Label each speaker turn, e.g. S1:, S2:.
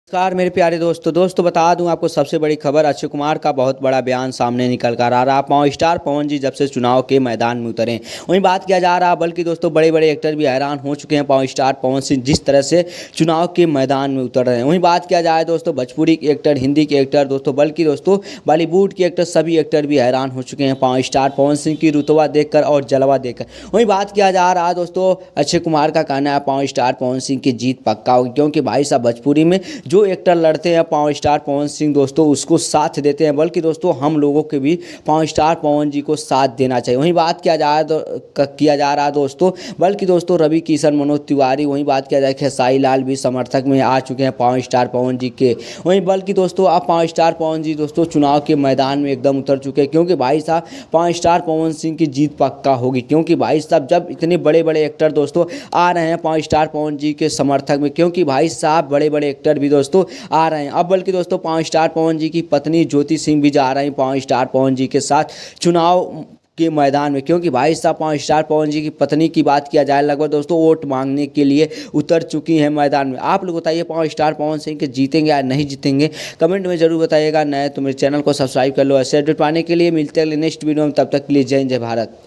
S1: नमस्कार मेरे प्यारे दोस्तों बता दूं आपको सबसे बड़ी खबर अक्षय कुमार का बहुत बड़ा बयान सामने निकल कर आ रहा। पावर स्टार पवन जी जब से चुनाव के मैदान में उतरे वहीं बात किया जा रहा, बल्कि दोस्तों बड़े बड़े एक्टर भी हैरान हो चुके हैं पावर स्टार पवन सिंह जिस तरह से चुनाव के मैदान में उतर रहे हैं। वहीं बात किया जाए दोस्तों भोजपुरी के एक्टर, हिंदी के एक्टर दोस्तों, बल्कि दोस्तों बॉलीवुड के एक्टर, सभी एक्टर भी हैरान हो चुके हैं पावर स्टार पवन सिंह की रुतबा देखकर और जलवा देखकर। वहीं बात किया जा रहा दोस्तों अक्षय कुमार का कहना है पावर स्टार पवन सिंह की जीत पक्का होगी, क्योंकि भाई साहब भोजपुरी में जो एक्टर लड़ते हैं पावर स्टार पवन सिंह दोस्तों उसको साथ देते हैं, बल्कि दोस्तों हम लोगों के भी पावर स्टार पवन जी को साथ देना चाहिए। वहीं बात किया जा रहा दोस्तों, बल्कि दोस्तों रवि किशन, मनोज तिवारी, वहीं बात किया जाए खेसारी लाल भी समर्थक में आ चुके हैं पावर स्टार पवन जी के। वहीं बल्कि दोस्तों अब पावर स्टार पवन जी दोस्तों चुनाव के मैदान में एकदम उतर चुके हैं, क्योंकि भाई साहब पावर स्टार पवन सिंह की जीत पक्का होगी। क्योंकि भाई साहब जब इतने बड़े बड़े एक्टर दोस्तों आ रहे हैं पावर स्टार पवन जी के समर्थक में, क्योंकि भाई साहब बड़े बड़े एक्टर भी दोस्तों आ रहे हैं। अब बल्कि दोस्तों पावर स्टार पवन जी की पत्नी ज्योति सिंह भी जा रही हैं पावर स्टार पवन जी के साथ चुनाव के मैदान में, क्योंकि भाई साहब पावर स्टार पवन जी की पत्नी की बात किया जाए लगभग दोस्तों वोट मांगने के लिए उतर चुकी हैं मैदान में। आप लोग बताइए पावर स्टार पवन सिंह के जीतेंगे या नहीं जीतेंगे, कमेंट में जरूर बताइएगा। नए तो मेरे चैनल को सब्सक्राइब कर लो। ऐसे अपडेट पाने के लिए मिलते हैं नेक्स्ट वीडियो में, तब तक के लिए जय हिंद जय भारत।